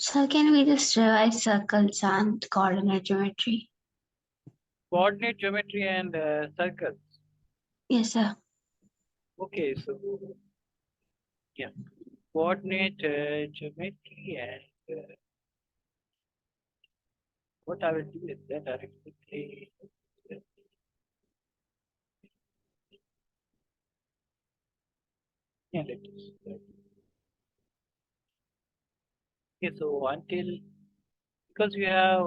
So can we just revise circles and coordinate geometry? Coordinate geometry and circles. Yes, sir. Okay, so yeah, coordinate geometry and what I will do is that I will quickly. Yeah, let us. Okay, so until because you have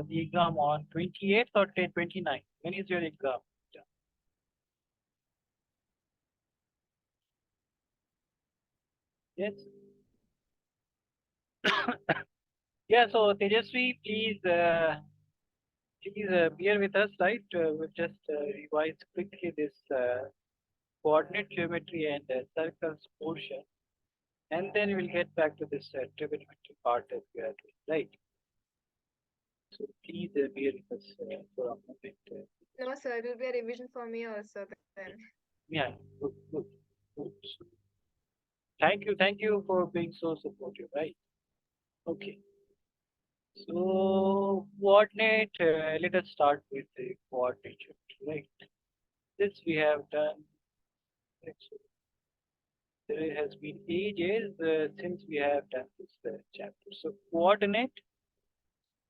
the exam on 28th or 29th. When is your exam? Yes. Yeah. So Tejasvi, please bear with us, right? We'll just revise quickly this coordinate geometry and circles portion, and then we'll get back to this trigonometry part as we are doing, right? So please bear with us for a moment. No, sir, it will be a revision for me also then. Yeah, good, good, good. Thank you for being so supportive, right? Okay. So coordinate, let us start with the coordinate geometry, right? This we have done. Right? So there has been ages since we have done this chapter. So coordinate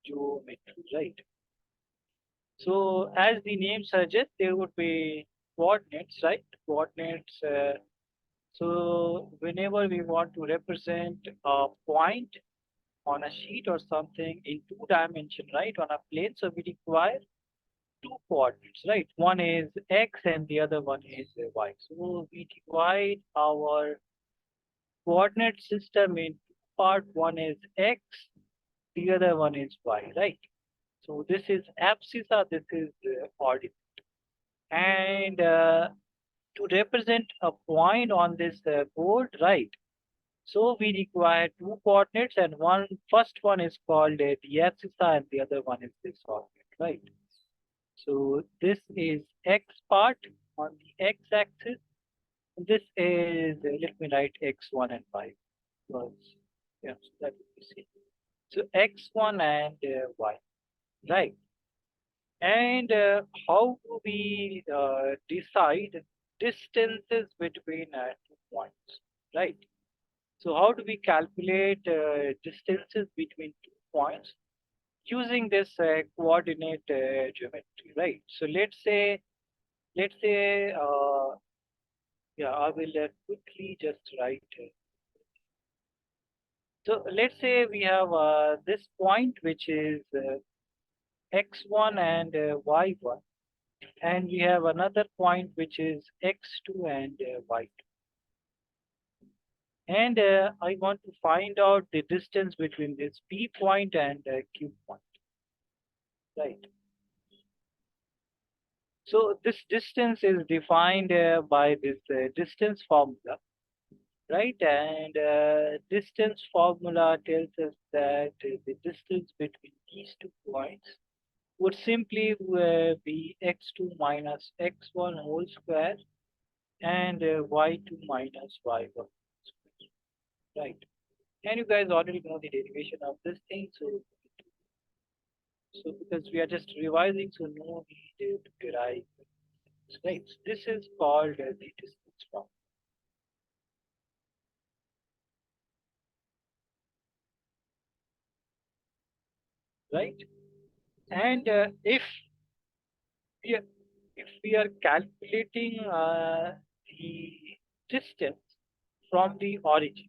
geometry, right? So as the name suggests, there would be coordinates, right? Coordinates. So whenever we want to represent a point on a sheet or something in two dimension, right, on a plane, so we require two coordinates, right? One is x and the other one is y. So we divide our coordinate system in two part. One is x, the other one is y, right? So this is abscissa, this is ordinate. And to represent a point on this board, right? So we require two coordinates, and first one is called the abscissa, and the other one is this coordinate, right? So this is x part on the x-axis. This is let me write x1 and y. Because, yeah, so that would be same. So x1 and y, right? And how do we decide distances between two points, right? So how do we calculate distances between two points using this coordinate geometry, right? So let's say, yeah, I will quickly just write. So let's say we have this point which is x1 and y1, and we have another point which is x2 and y2. And I want to find out the distance between this P point and Q point, right? So this distance is defined by this distance formula, right? And distance formula tells us that the distance between these 2 points would simply be x2 minus x1 whole square and y2 minus y1, right? And you guys already know the derivation of this thing, so because we are just revising, so no need to derive, right? This is called the distance formula, right? And we are, if we are calculating the distance from the origin,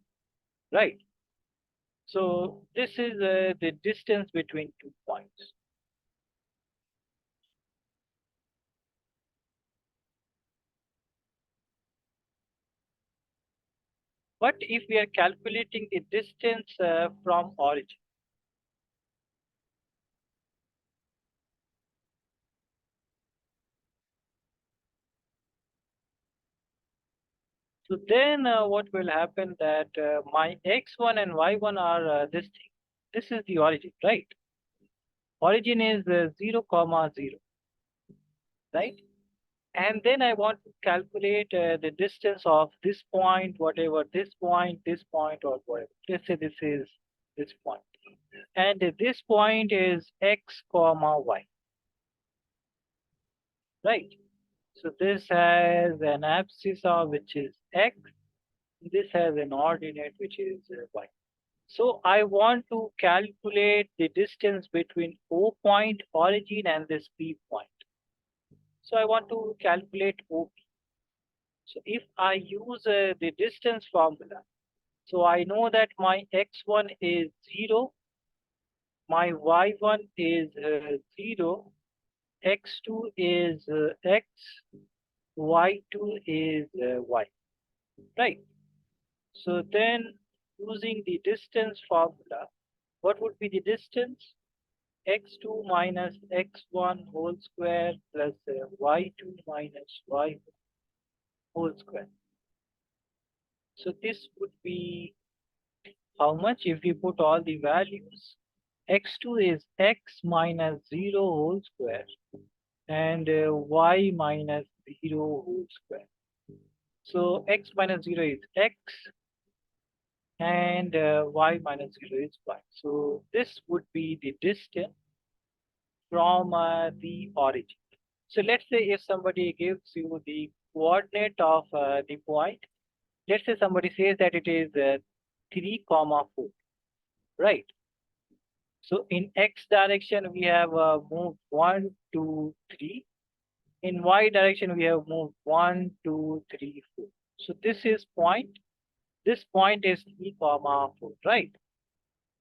right? So this is the distance between 2 points. But if we are calculating the distance from origin, so then what will happen that my x1 and y1 are this thing. This is the origin, right? Origin is 0, comma 0, right? And then I want to calculate the distance of this point, whatever, this point, or whatever. Let's say this is this point. And this point is x comma y, right? So this has an abscissa which is x, this has an ordinate which is y. So I want to calculate the distance between O point origin and this P point. So I want to calculate OP. So if I use the distance formula, so I know that my x1 is 0, my y1 is 0, x2 is x, y2 is y, right? So then using the distance formula, what would be the distance? X2 minus x1 whole square plus y2 minus y whole square. So this would be how much if we put all the values? X2 is x minus 0 whole square and y minus 0 whole square. So x minus 0 is x and y minus 0 is y. So this would be the distance from the origin. So let's say if somebody gives you the coordinate of the point, let's say somebody says that it is 3 comma 4, right? So in x direction we have moved 1, 2, 3. In y direction we have moved 1, 2, 3, 4. So this is point. This point is 3 comma 4, right?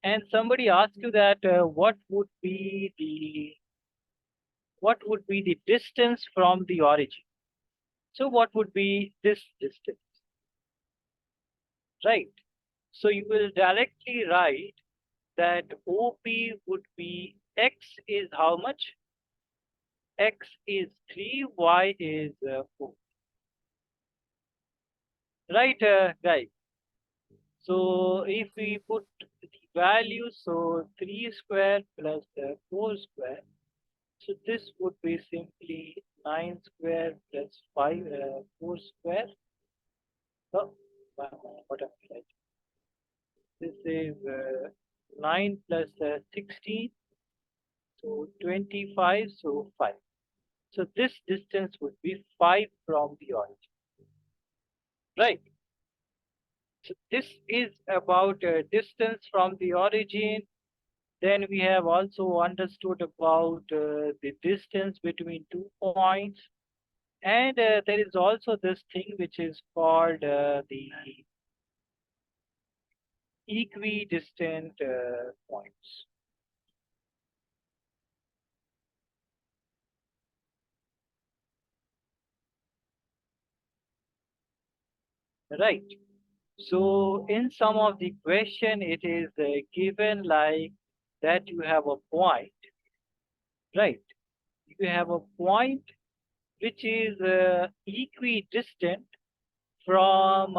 And somebody asks you that what would be the distance from the origin? So what would be this distance, right? So you will directly write that OP would be x is how much? X is 3, y is 4. Right, guys? So if we put the values, so 3 square plus 4 square, so this would be simply 9 square plus 4 square. Oh, what am I writing? This is 9 plus 16, so 25, so 5. So this distance would be 5 from the origin, right? So this is about distance from the origin. Then we have also understood about the distance between 2 points. And there is also this thing which is called the equidistant points. Right. So in some of the question, it is given like that you have a point, right? You have a point which is equidistant from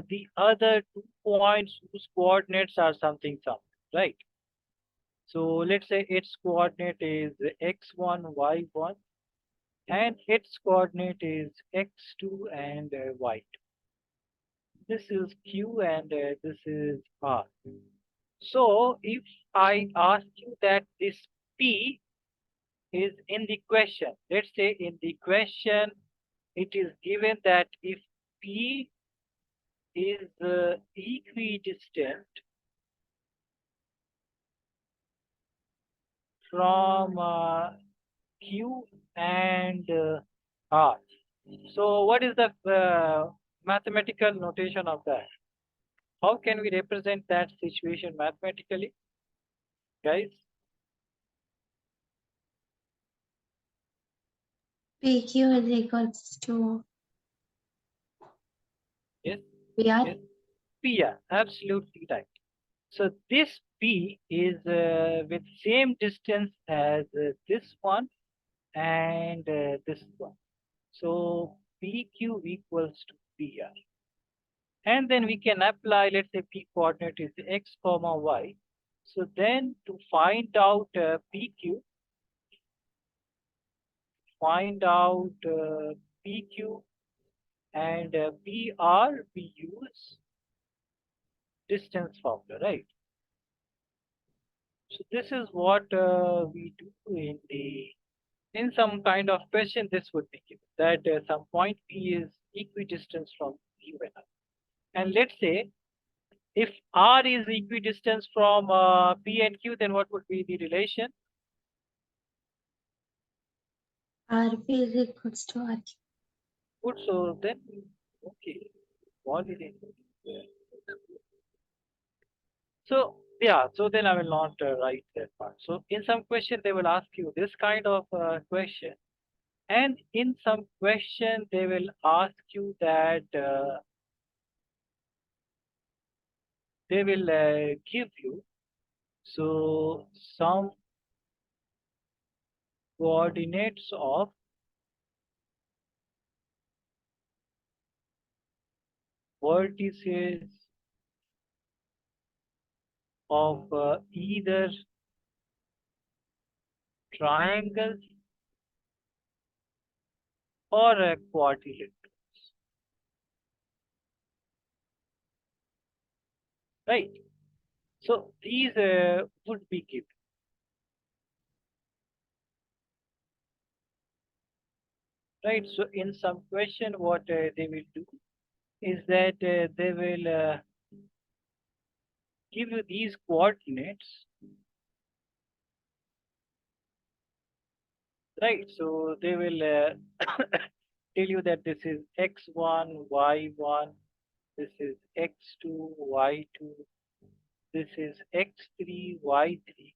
the other 2 points whose coordinates are something, right? So let's say its coordinate is x1, y1, and its coordinate is x2 and y2. This is q and this is r. So if I ask you that this p is in the question, let's say in the question it is given that if p is equidistant from q and r. So what is the mathematical notation of that? How can we represent that situation mathematically, guys? PQ is equals to Yes, PR. yes. P, yeah, absolutely right. So this P is with same distance as this one and this one. So PQ equals to PR. And then we can apply, let's say P coordinate is x comma y. So then to find out PQ, find out PQ and PR, we use distance formula, right? So this is what we do in some kind of question. This would be given that some point P is equidistant from Q and R. And let's say if R is equidistant from P and Q, then what would be the relation? RP is equals to RQ. Good. So then, okay, what is it? So yeah, so then I will not write that part. So in some question they will ask you this kind of question, and in some question they will ask you that they will give you so some coordinates of vertices of either triangles or quadrilaterals, right? So these would be given, right? So in some question, what they will do is that they will give you these coordinates, right? So they will tell you that this is x1, y1, this is x2, y2, this is x3, y3,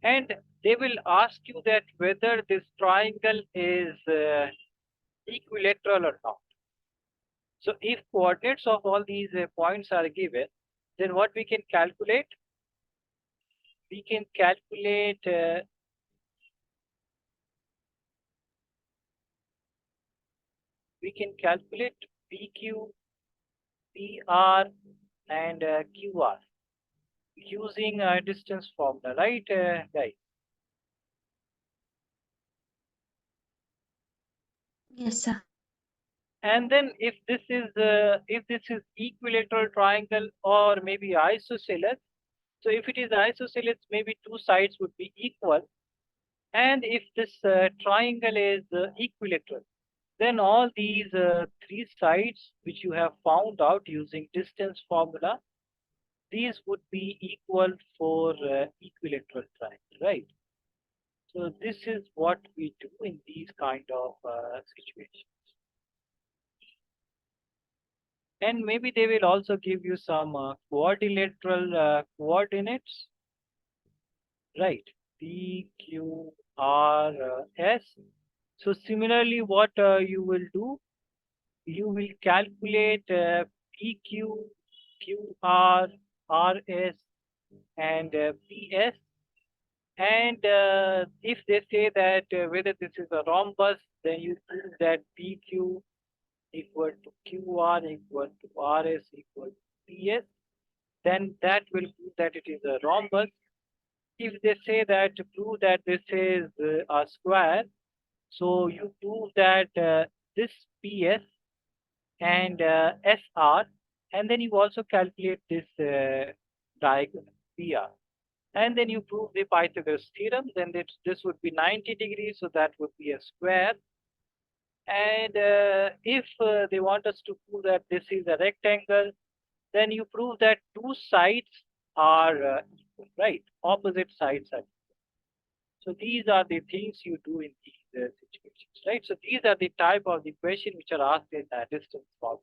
and they will ask you that whether this triangle is equilateral or not. So if coordinates of all these points are given, then what we can calculate? We can calculate PQ, PR, and QR using distance formula, right, guys? Yes, sir. And then if this is equilateral triangle or maybe isosceles, so if it is isosceles, maybe two sides would be equal. And if this triangle is equilateral, then all these three sides which you have found out using distance formula, these would be equal for equilateral triangle, right? So this is what we do in these kind of situations. And maybe they will also give you some quadrilateral coordinates, right? P, Q, R, S. So similarly, what you will do, you will calculate PQ, QR, RS, and PS. And if they say that whether this is a rhombus, then you prove that PQ equal to QR equal to RS equal to PS. Then that will prove that it is a rhombus. If they say that to prove that this is a square, so you prove that this PS and SR, and then you also calculate this diagonal PR. And then you prove the Pythagoras theorem, then this would be 90 degrees, so that would be a square. And if they want us to prove that this is a rectangle, then you prove that two sides are equal, right? Opposite sides are equal. So these are the things you do in these situations, right? So these are the type of the question which are asked in distance problem.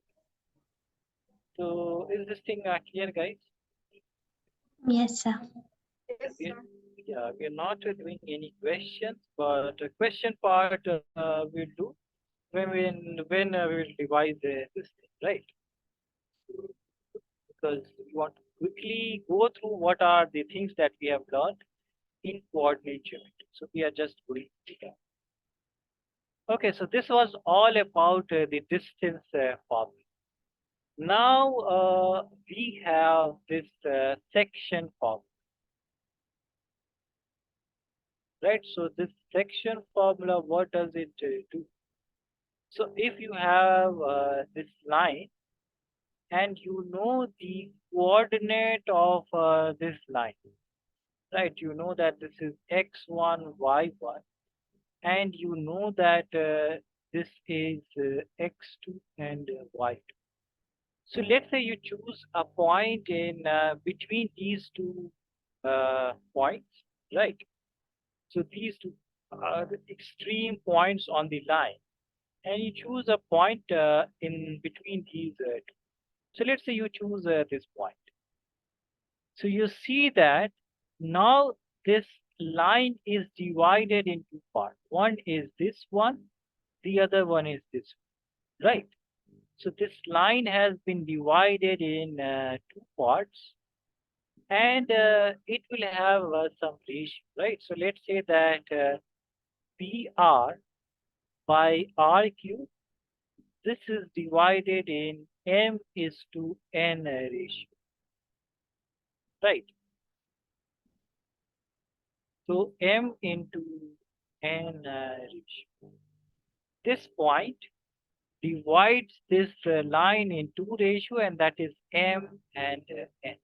So is this thing clear, guys? Yes, sir. Yes, We, sir. yeah, we are not doing any questions, but the question part we'll do when we will revise this thing, right? Because we want to quickly go through what are the things that we have learned in coordinate geometry. So we are just going through. Okay, so this was all about the distance formula. Now we have this section formula, right? So this section formula, what does it do? So if you have this line and you know the coordinate of this line, right? You know that this is x1, y1, and you know that this is x2 and y2. So let's say you choose a point in between these two points, right? So these two are the extreme points on the line, and you choose a point in between these two. So let's say you choose this point. So you see that now this line is divided into parts. One is this one, the other one is this one, right? So this line has been divided in two parts, and it will have some ratio, right? So let's say that PR by R cube, this is divided in M is to N ratio, right? So M into N ratio. This point divides this line in two ratio, and that is M and N.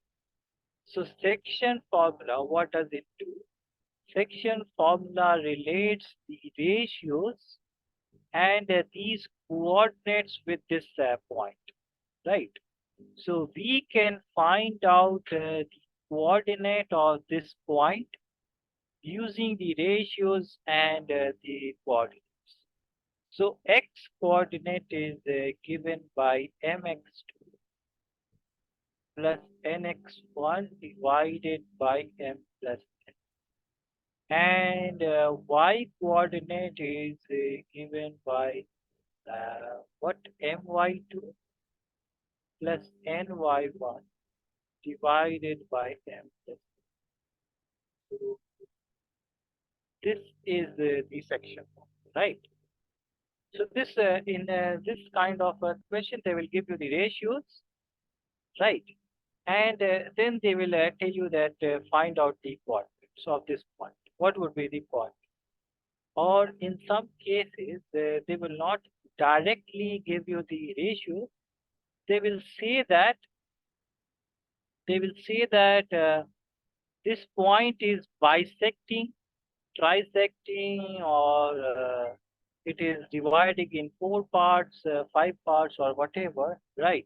So section formula, what does it do? Section formula relates the ratios and these coordinates with this point, right? So we can find out the coordinate of this point using the ratios and the coordinates. So x coordinate is given by mx2 plus nx1 divided by m plus n. And y coordinate is given by what my2 plus ny1 divided by m plus n. So this is the section, right? So this in this kind of a question, they will give you the ratios, right? And then they will tell you that find out the coordinates of this point. What would be the coordinate? Or in some cases, they will not directly give you the ratio. They will say that this point is bisecting, trisecting, or it is dividing in four parts, five parts, or whatever, right?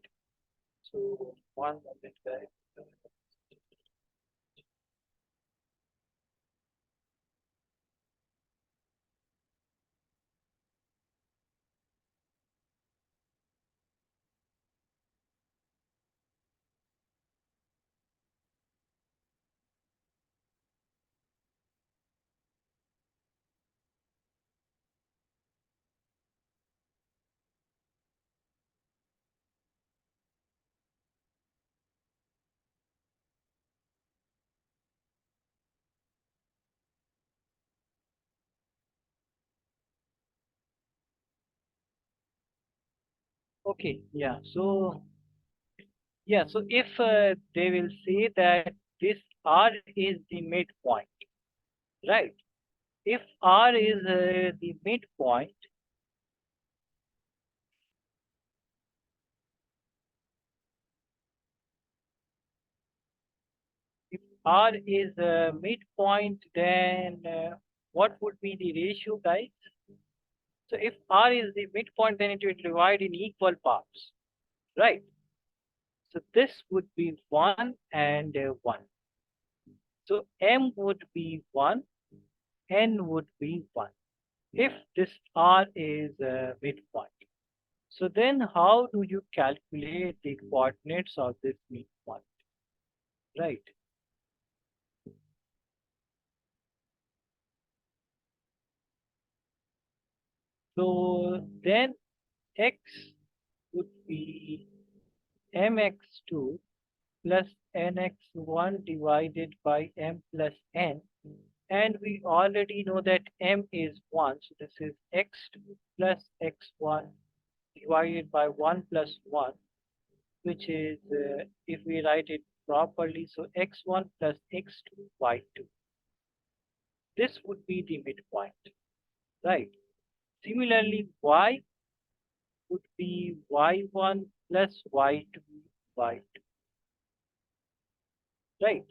So one moment, guys. Okay, yeah. So yeah, so if they will say that this R is the midpoint, right? If R is the midpoint, if R is midpoint, then what would be the ratio, guys? So if R is the midpoint, then it will divide in equal parts, right? So this would be 1 and 1. So M would be 1, N would be 1, if this R is midpoint. So then how do you calculate the coordinates of this midpoint, right? So then x would be mx2 plus nx1 divided by m plus n. And we already know that m is 1. So this is x2 plus x1 divided by 1 plus 1, which is, if we write it properly, so x1 plus x2 y2. This would be the midpoint, right? Similarly, y would be y1 plus y2 y2, right?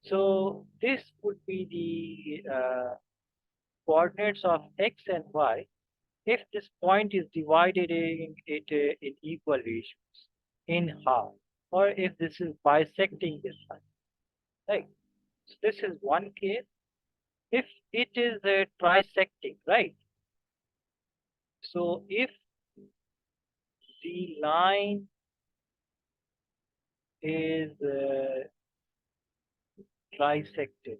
So this would be the coordinates of x and y if this point is divided in equal ratios in half, or if this is bisecting this line, right? So this is one case. If it is trisecting, right? So if the line is trisected,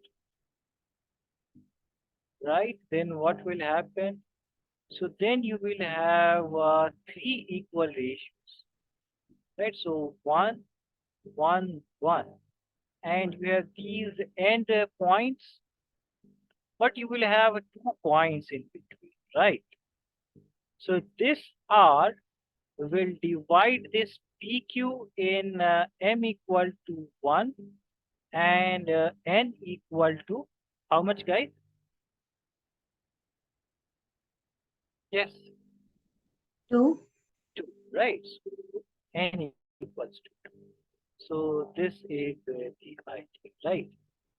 right? Then what will happen? So then you will have three equal ratios, right? So 1, 1, 1. And you have these end points, but you will have 2 points in between, right? So this R will divide this PQ in M equal to 1 and N equal to how much, guys? Yes, 2. 2, right? So N equals to 2. So this is the idea, right?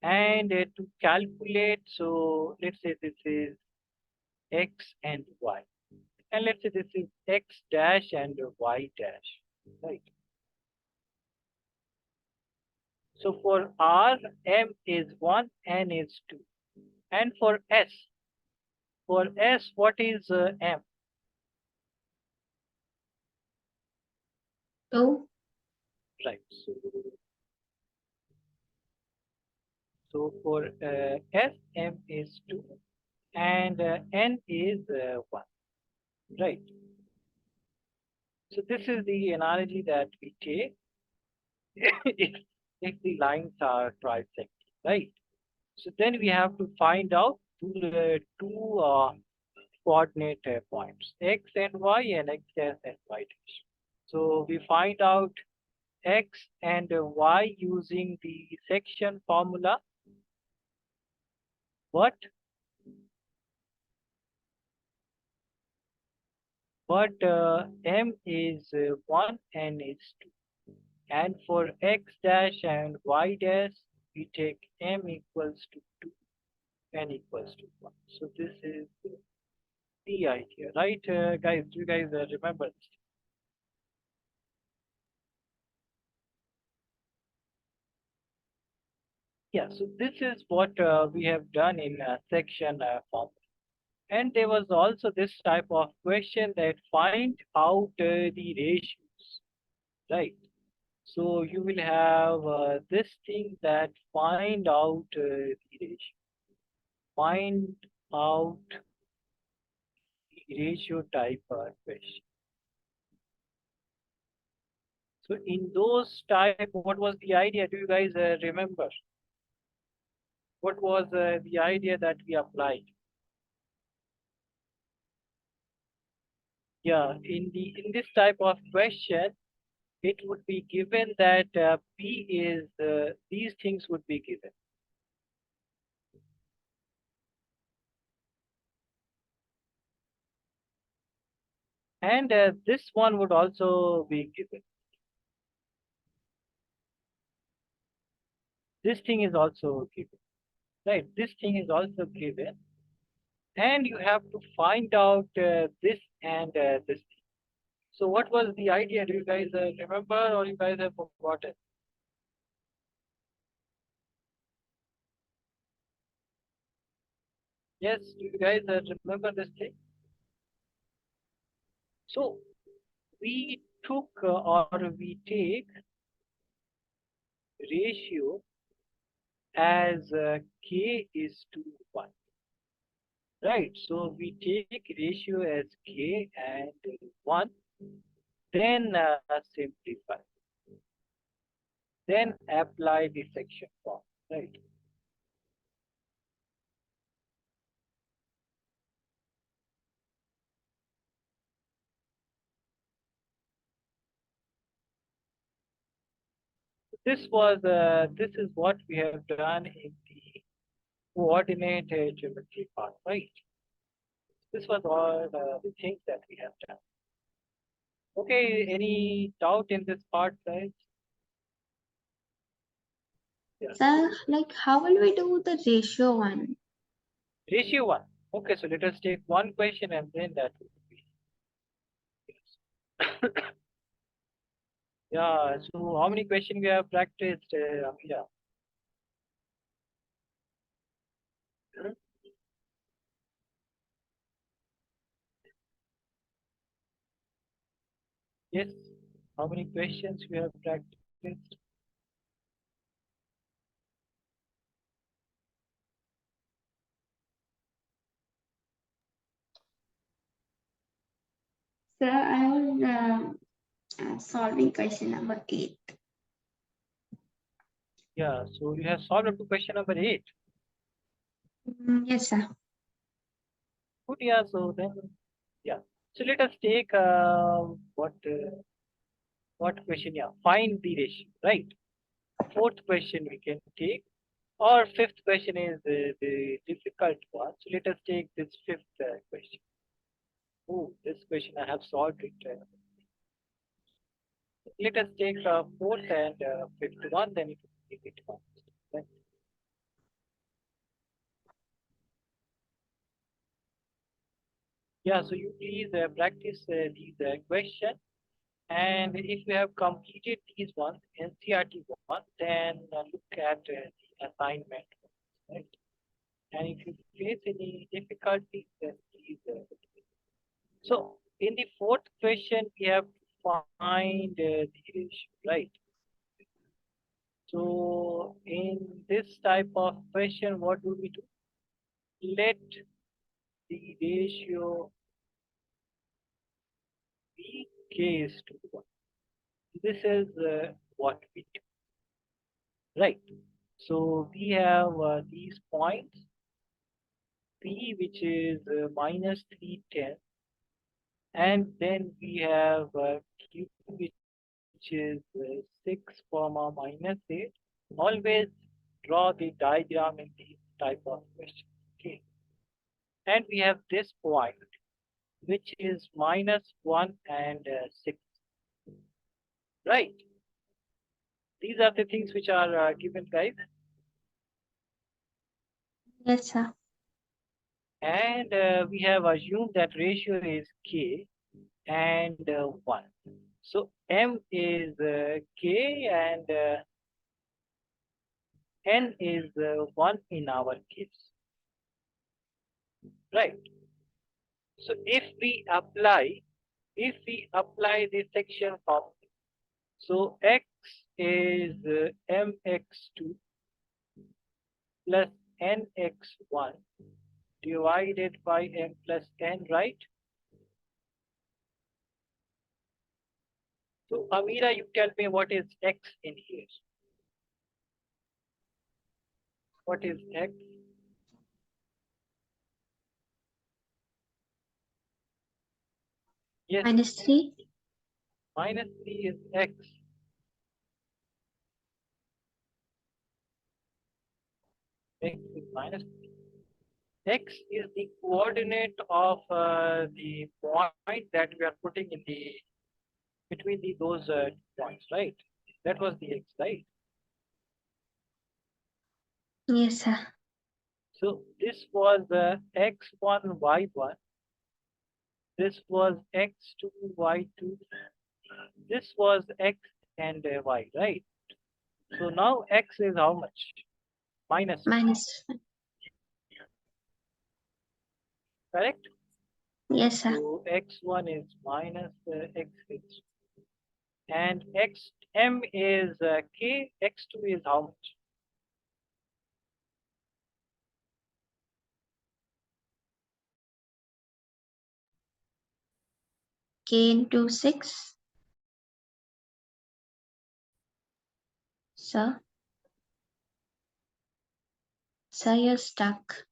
And to calculate, so let's say this is X and Y. And let's say this is X dash and Y dash, right? So for R, M is 1, N is 2. And for S, what is M? 2. Right. So for S, M is 2 and N is 1. Right. So this is the analogy that we take if, if the lines are trisected, right? So then we have to find out two coordinate points, x and y and x dash and y dash. So we find out x and y using the section formula. But m is 1 and is 2. And for x dash and y dash, we take m equals to 2, n equals to 1. So this is the idea, right, guys? Do you guys remember this? Yeah, so this is what we have done in section form. And there was also this type of question that find out the ratios, right? So you will have this thing that find out the ratio. Find out the ratio type question. So in those type, what was the idea? Do you guys remember? What was the idea that we applied? Yeah, in this type of question, it would be given that P is these things would be given. And this one would also be given. This thing is also given, right? This thing is also given. And you have to find out this and this thing. So what was the idea? Do you guys remember or you guys have forgotten? Yes, do you guys remember this thing? So we took or we take ratio as k is to 1. Right, so we take ratio as k and 1, then simplify, then apply the section form, right? This is what we have done in the coordinate geometry part, right? This was all the things that we have done. Okay, any doubt in this part, guys? Sir, like how will we do the ratio one? Ratio 1. Okay, so let us take one question and then that will be. Yeah, so how many questions we have practiced, Amira? Hmm? Yes, how many questions we have practiced? Sir, I was solving question number 8. Yeah, so you have solved up to question number 8. Yes, sir. Good, yeah, so then, yeah. So let us take what question? Yeah, find the ratio, right? Fourth question we can take, or fifth question is the difficult one. So let us take this fifth question. Oh, this question I have solved it. Let us take fourth and fifth one, then it will take it one. Right? Yeah, so you please practice these questions. And if you have completed these ones, NCRT one, then look at the assignment, right? And if you face any difficulties, then please. So in the fourth question, we have to find the ratio, right? So in this type of question, what do we do? Let the ratio be k is to 1. This is what we do, right? So we have these points P, which is minus 310, and then we have Q, which is 6 comma minus 8. Always draw the diagram in these type of questions. Okay. And we have this point, which is minus 1 and 6. Right. These are the things which are given, guys. Yes, sir. And we have assumed that ratio is k and 1. So m is k and n is 1 in our case. Right. So if we apply the section formula, so x is mx2 plus nx1 divided by m plus n, right? So Amira, you tell me what is x in here. What is x? Yes, Minus 3. minus 3 is x. X is minus 3. X is the coordinate of the point that we are putting in the between those points, right? That was the x, right? Yes, sir. So this was x1, y1. This was x2, y2. This was x and y, right? So now x is how much? Minus 1, Minus 1. correct? Yes, sir. So x1 is minus x is, and xm is k, x2 is how much? K into 6. Sir. Sir, you're stuck.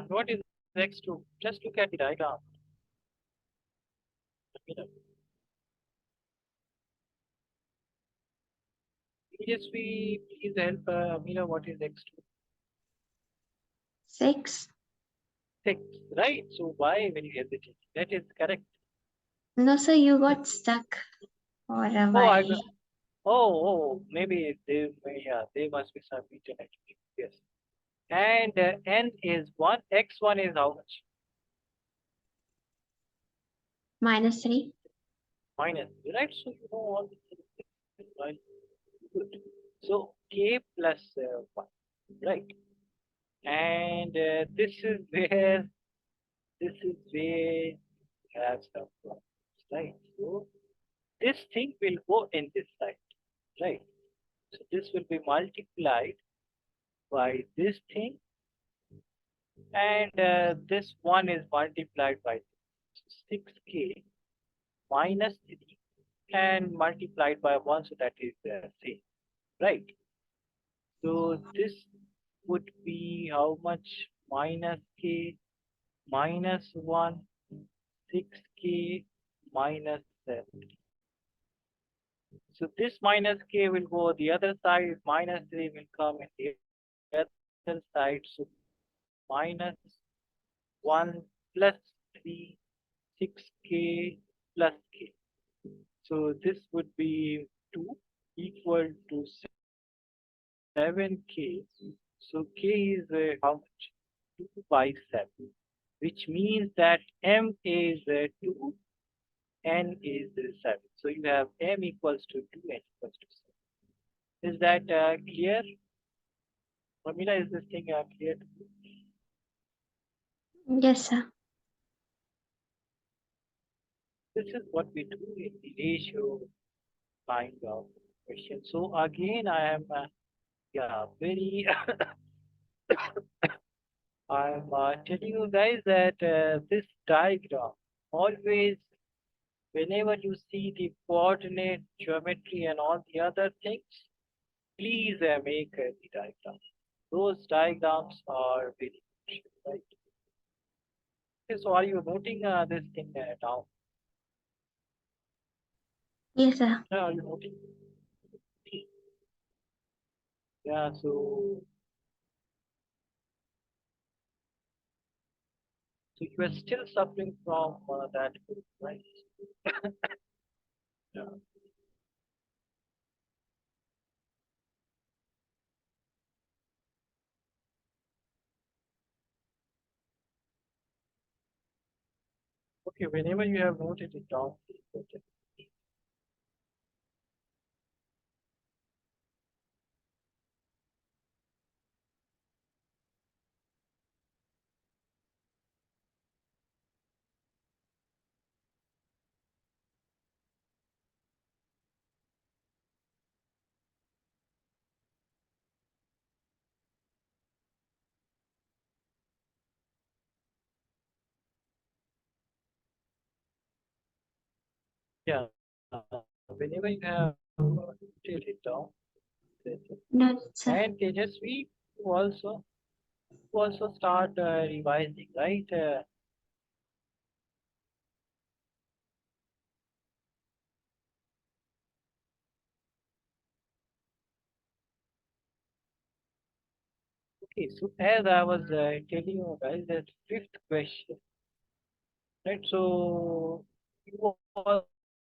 What is x2? Just look at the diagram. Previously, please help Amina, what is x2? 6. 6, right? So why when you hesitate? That is correct. No, sir, you got stuck for a Oh, while. maybe yeah, they must be some internet. Yes. And n is 1, x1 is how much? -3. Minus, right? So you know all the things, right? Good. So k plus 1, right? And this is where you have some problems, right? So this thing will go in this side, right? So this will be multiplied by this thing, and this one is multiplied by 6k minus 3 and multiplied by 1, so that is same, right? So this would be how much? Minus k minus 1, 6k minus 7. So this minus k will go the other side, minus 3 will come in the other side, so minus 1 plus 3, 6k plus k. So this would be 2 equal to 7k. So k is how much? 2 by 7, which means that m is 2, n is 7. So you have m equals to 2, n equals to 7. Is that clear? Pramila, is this thing clear? Yes, sir. This is what we do in the ratio kind of question. So again, I am yeah very I'm telling you guys that this diagram always, whenever you see the coordinate geometry and all the other things, please make the diagram. Those diagrams are very crucial, right? Okay, so are you noting this thing down? Yes, sir. Are you noting? Yeah, so you are still suffering from that group, right? Yeah. Okay, whenever you have noted it down, please note it. Yeah, whenever you have noted it down, that's it. No, sir. And Tejasvi, also also start revising, right? Okay, so as I was telling you guys, that fifth question, right? So you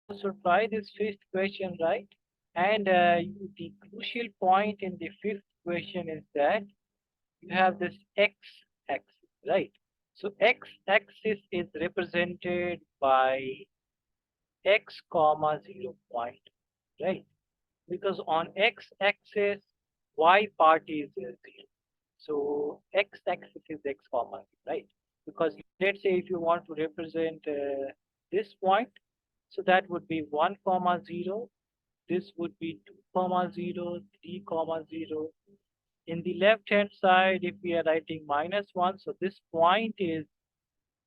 also try this fifth question, right? And the crucial point in the fifth question is that you have this x-axis, right? So x-axis is represented by x comma 0 point, right? Because on x-axis, y part is 0. So x-axis is x comma 0, right? Because let's say if you want to represent this point, so that would be 1 comma 0. This would be 2 comma 0, 3 comma 0. In the left hand side, if we are writing minus 1, so this point is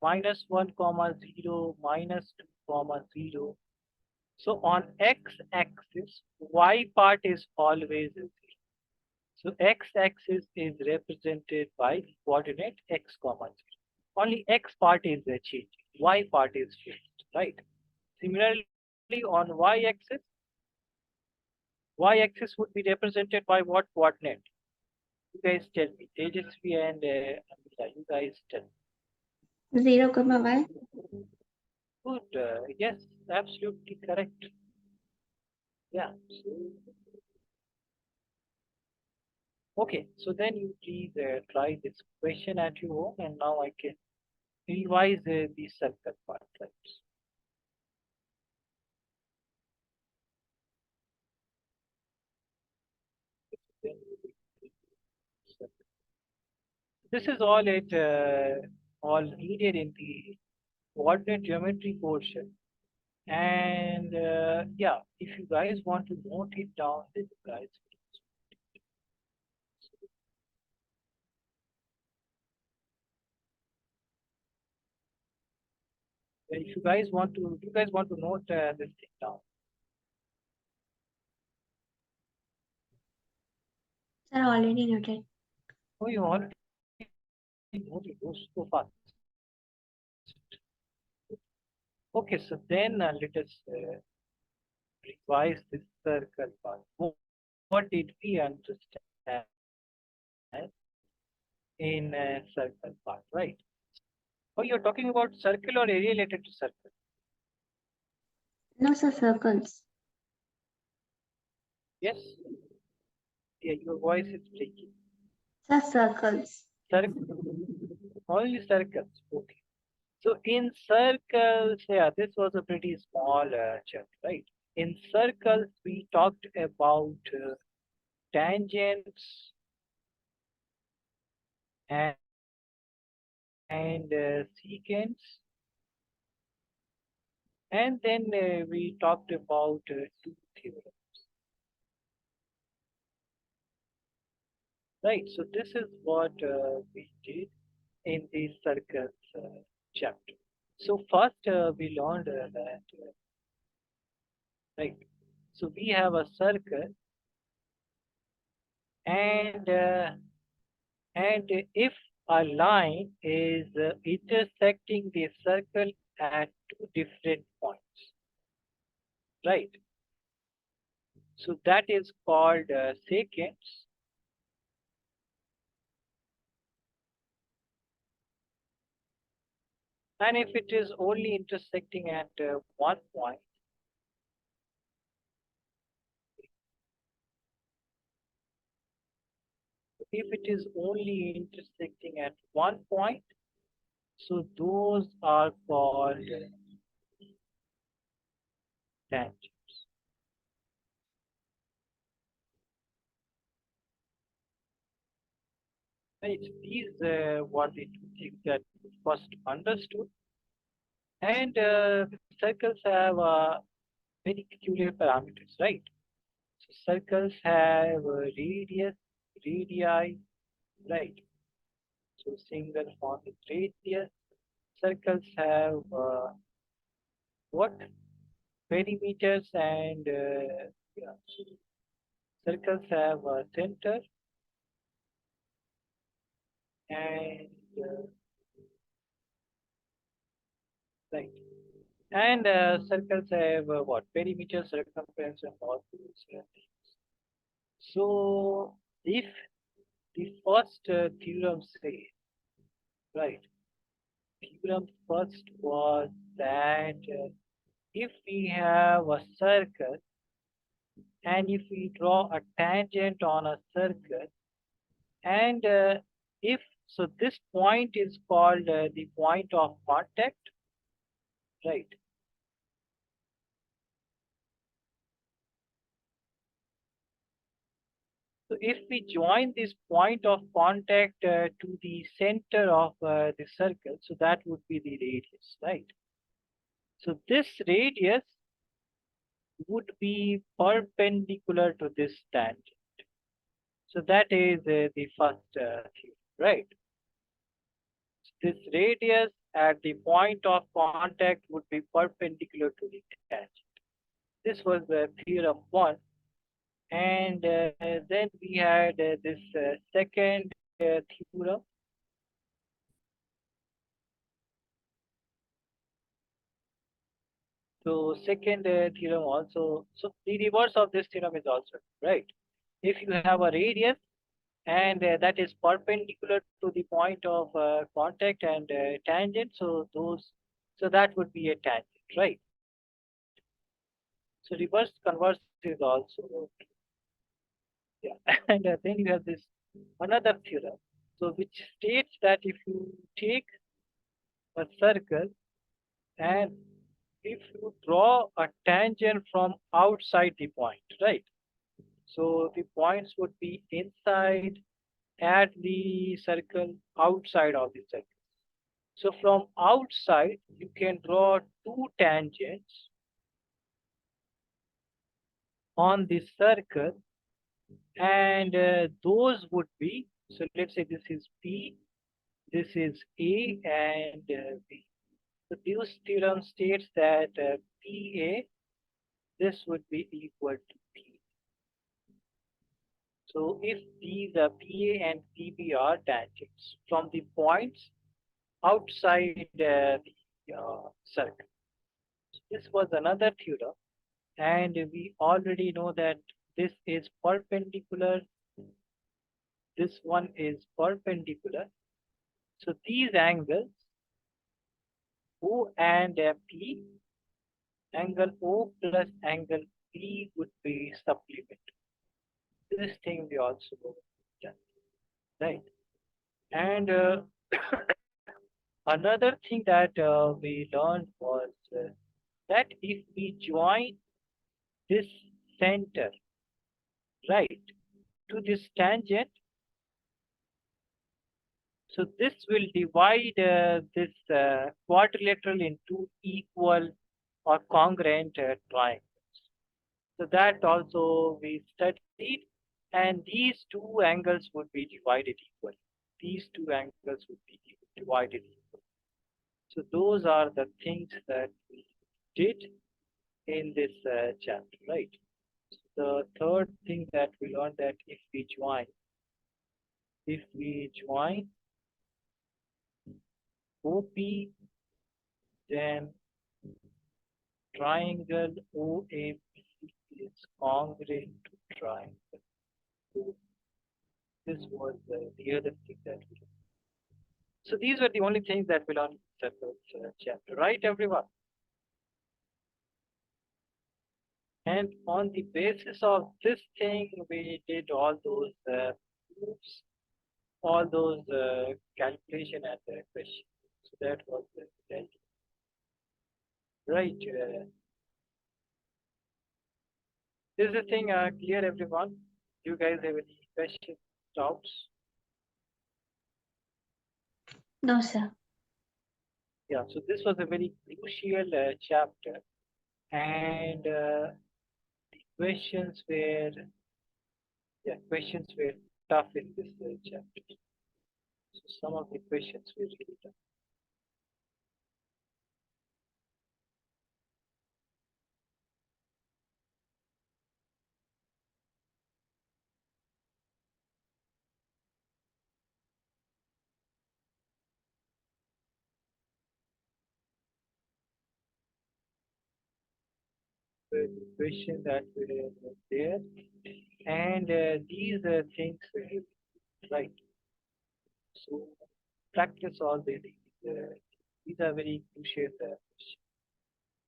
minus 1 comma 0, minus 2 comma 0. So on x-axis, y part is always 0. So x-axis is represented by coordinate x comma 0. Only x part is changing, y part is fixed, right? Similarly, on y-axis would be represented by what coordinate? You guys tell me. Tejasvi and Amita, you guys tell me. 0, y. Good. Yes, absolutely correct. Yeah. Okay, so then you please try this question at your home, and now I can revise the circle part. Right? This is all needed in the coordinate geometry portion. And yeah, if you guys want to note it down, this guys. If you guys want to note this thing down. Sir, already noted. Oh, you already noted those so fast. Okay, so then let us revise this circle part. What did we understand in circle part, right? Oh, you're talking about circle or area related to circle? No, sir, circles. Yes. Yeah, your voice is breaking. Sir, circles. Circle, only circles. Okay. So in circles, yeah, this was a pretty small chunk, right? In circles, we talked about tangents and, and secants, and then we talked about two theorems, right? So this is what we did in the circles chapter. So first we learned that, right? So we have a circle, and if a line is intersecting the circle at two different points, right? So that is called secants. And if it is only intersecting at one point, if it is only intersecting at one point, so those are called tangents. Right? These were the two things that we first understood. And circles have very peculiar parameters, right? So circles have radius, radii, right? So single form with radius. Circles have what? Perimeters and yeah. Circles have a center and right. And circles have what? Perimeter, circumference, and all those things. So if the first theorem says, right, theorem first was that if we have a circle and if we draw a tangent on a circle, and if so, this point is called the point of contact, right? So if we join this point of contact to the center of the circle, so that would be the radius, right? So this radius would be perpendicular to this tangent. So that is the first theorem, right? This radius at the point of contact would be perpendicular to the tangent. This was theorem 1. And then we had this second theorem. So second theorem also, so the reverse of this theorem is also right. If you have a radius and that is perpendicular to the point of contact and tangent. So that would be a tangent, right? So reverse converse is also yeah. And then you have this another theorem, so which states that if you take a circle and if you draw a tangent from outside the point, right? So the points would be inside at the circle, outside of the circle. So from outside, you can draw two tangents on the circle, and those would be, so let's say this is P, this is A, and B. So this theorem states that PA, this would be equal to P. So if these PA and PB are tangents from the points outside the circle. So this was another theorem, and we already know that this is perpendicular, this one is perpendicular. So these angles O and P, angle O plus angle P would be supplementary. This thing we also done, right? And another thing that we learned was that if we join this center, right, to this tangent, so this will divide this quadrilateral into equal or congruent triangles. So that also we studied, and these two angles would be divided equally. These two angles would be divided equally. So those are the things that we did in this chapter, right? The third thing that we learned that if we join OP, then triangle OAP is congruent to triangle. So this was the other thing that we learned. So these were the only things that we learned in this chapter, right, everyone? And on the basis of this thing, we did all those proofs, all those calculation and question. So that was the right. Is the thing clear, everyone? Do you guys have any questions, doubts? No, sir. Yeah. So this was a very crucial chapter, and the questions were tough in this chapter. So some of the questions were really tough. The question that were there, and these things were right. So practice all these are very crucial questions.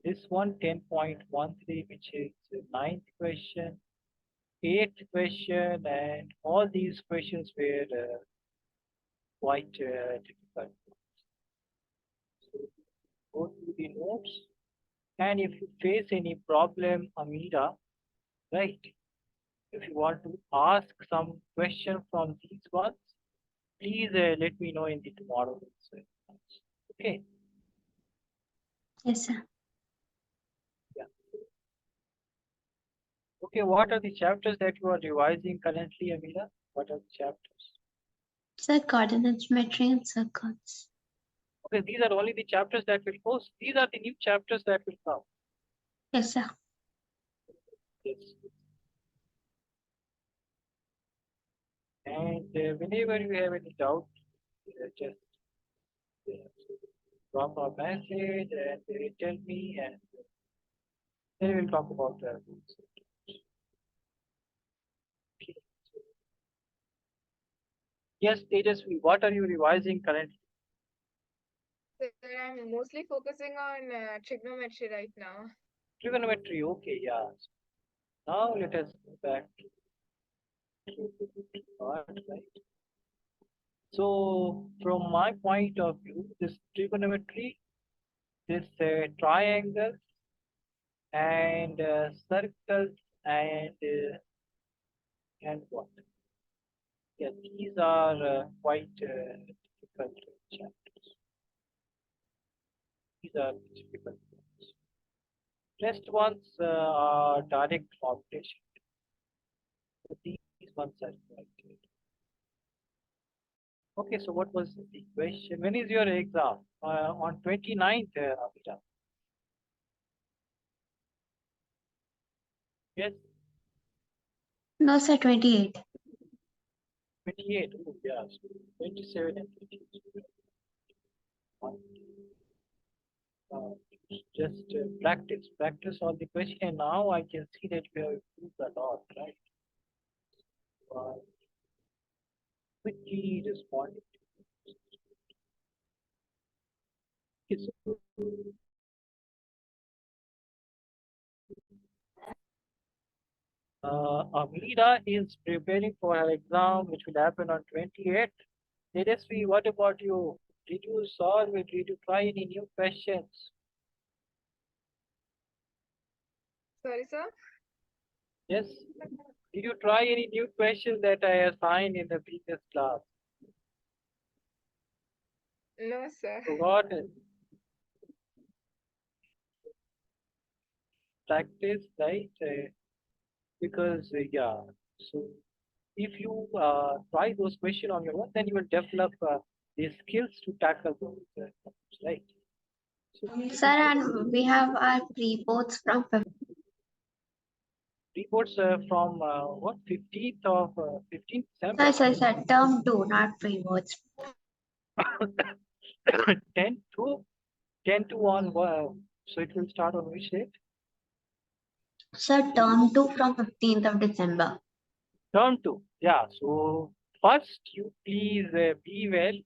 This one 10.13, which is the ninth question, eighth question, and all these questions were quite difficult. So go to the notes, and if you face any problem, Amira, right? If you want to ask some question from these ones, please let me know in the tomorrow's okay. Yes, sir. Yeah. Okay, what are the chapters that you are revising currently, Amira? What are the chapters? Sir, coordinate geometry and circles. Okay, these are only the chapters that will post. These are the new chapters that will come. Yes, sir. Yes. And whenever you have any doubt, just uh, drop a message and tell me, and then we'll talk about that. Yes, Tejasvi, what are you revising currently? Sir, I'm mostly focusing on trigonometry right now. Trigonometry, okay, yeah. Now let us go back to part, right? So, from my point of view, this trigonometry, this triangles and circles and what? Yeah, these are quite difficult chapters. These are difficult ones. Rest ones are direct formulation. So these ones are quite good. Okay, so what was the question? When is your exam? On 29th, Abhijam. Yes, No, sir, 28. 28. Oh, yeah, so 27 and 28. Uh, just practice all the question. Now I can see that you have improved a lot, right? Uh, quickly responding. Okay, so, Amira is preparing for her exam, which will happen on 28th. Tejasvi, what about you? Did you solve it? Did you try any new questions? Sorry, sir? Yes. Did you try any new questions that I assigned in the previous class? No, sir. Forgot it. Practice, right? Because, yeah. So if you try those questions on your own, then you will develop the skills to tackle those problems, right? So Sir, and we have our reports from reports from what 15th Sir, December. sir, term 2, not reports. 10 to 10 to 1. So it will start on which date? Sir, term 2 from 15th of December. Term 2. Yeah. So first you please be well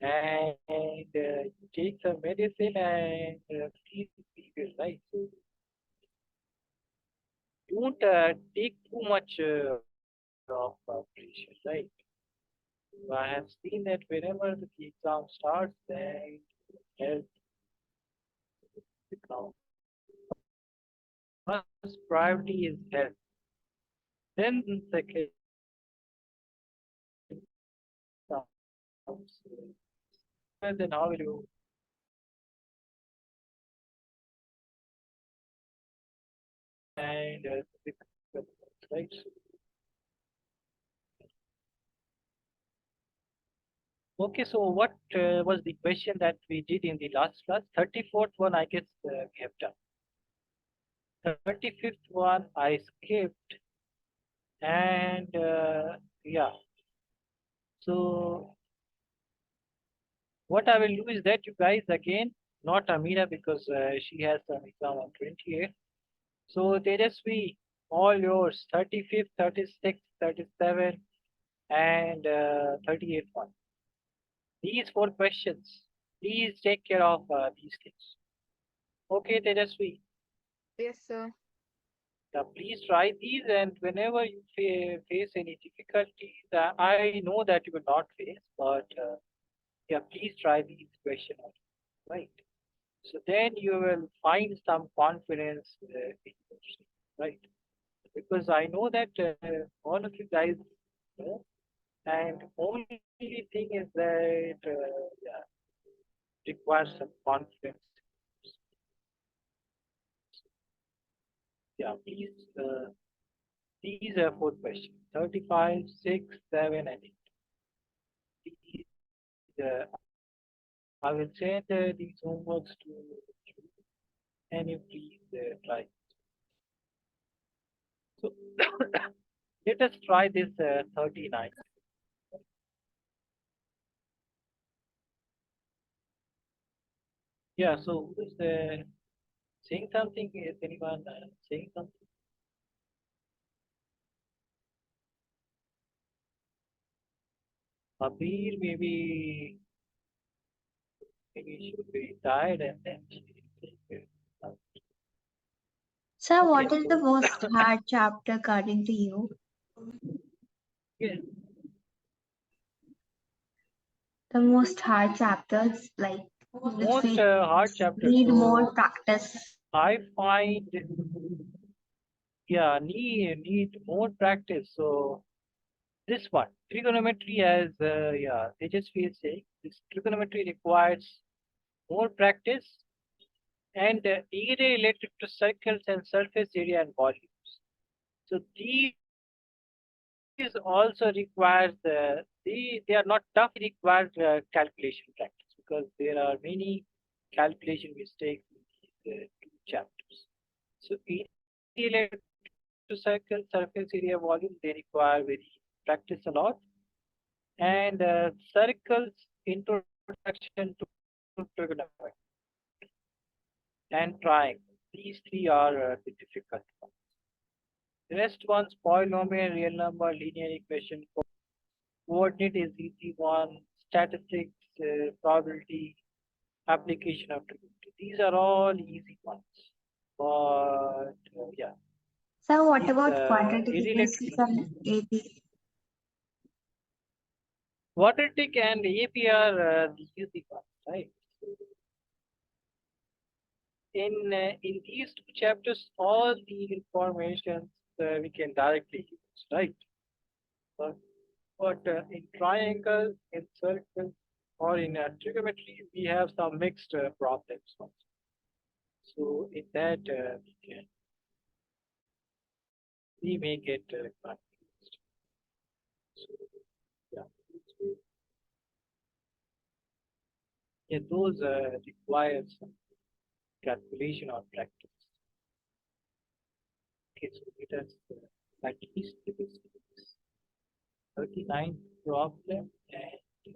and take some medicine and please be well, right? So don't take too much of pressure, right? I have seen that whenever the exam starts, then health becomes first priority is health. Then second comes and then how will you and right? Okay, so what was the question that we did in the last class? 34th one, I guess we have done. 35th one, I skipped, and yeah. So what I will do is that you guys again, not Amira because she has some exam on 28th. So Tejasvi, all yours, 35th, 36th, 37, and 38th one. These four questions, please take care of these things. Okay, Tejasvi, Yes, sir. please try these and whenever you face any difficulties, I know that you will not face, but yeah, please try these questions, right? So then you will find some confidence in yourself, right? Because I know that all of you guys know, and only thing is that yeah, requires some confidence. Yeah, please. These are four questions: 35, 6, 7, and 8. These, I will send these homeworks to you, and you please try. So let us try this 39. Yeah, so who is saying something? Is anyone saying something? Abir maybe should be tired and then Sir, okay, what is the so most hard chapter according to you? yeah, The most hard chapters, like which most we hard chapter. need more So practice. I find need more practice. So this one trigonometry as they just feel saying this trigonometry requires more practice and area related to circles and surface area and volumes. So these also requires they are not tough. They require calculation practice because there are many calculation mistakes in these two chapters. So area related to circle, surface area, volume, they require very practice a lot. And circles introduction to trigonometry and triangle. These three are the difficult ones. The rest ones, polynomial, real number, linear equation, coordinate is easy one, statistics, probability, application of trigonometry. These are all easy ones. But yeah, So what these about quadratic irrelated equations and AP? quadratic and AP are the easy ones, right? In these two chapters, all the information we can directly use, right? But, but in triangle, in circle, or in trigonometry, we have some mixed problems also. So in that we may get confused. So yeah, yeah, those require some calculation or practice. Okay, so it has at least this 39 problem and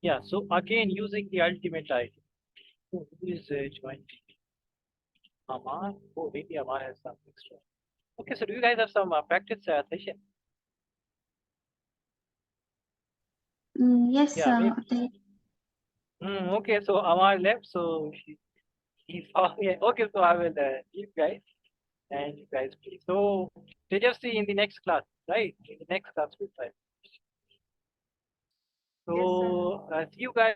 yeah, so again using the ultimate idea. Who is joined? Amar? Oh, maybe Amar has some extra. Okay, so do you guys have some practice session? Yes, Yeah, sir. maybe. Okay, so Amar left, so he's oh, yeah. Okay, so I will leave guys and you guys please. So they just see in the next class, right? In the next class we'll try. Yes, sir. So see you guys